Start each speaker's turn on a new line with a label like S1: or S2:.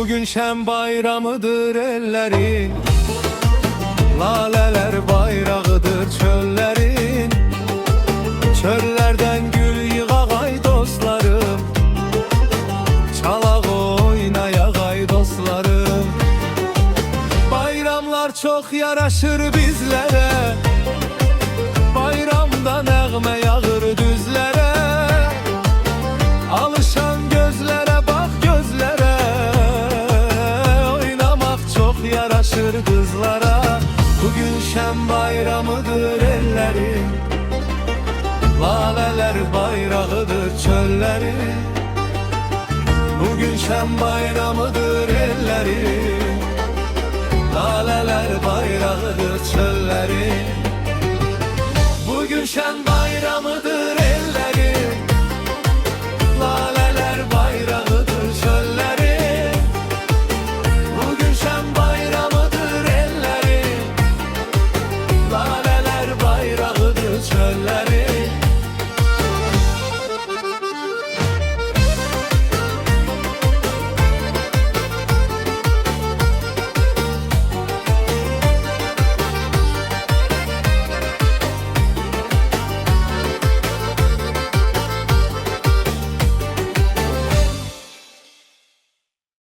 S1: Bugün şen bayramıdır ellerin, laleler bayrağıdır çöllerin. Çöllerden gül yığağay dostlarım, çalak oynayağay dostlarım. Bayramlar çok yaraşır bizlere, bayramda nəğmə yağır düzlere. Alışan gözlere bak gözlere, oynamak çok yaraşır kızlara. Bugün şen bayramıdır ellerin, laleler bayrağıdır çöllerin. Bugün şen bayramıdır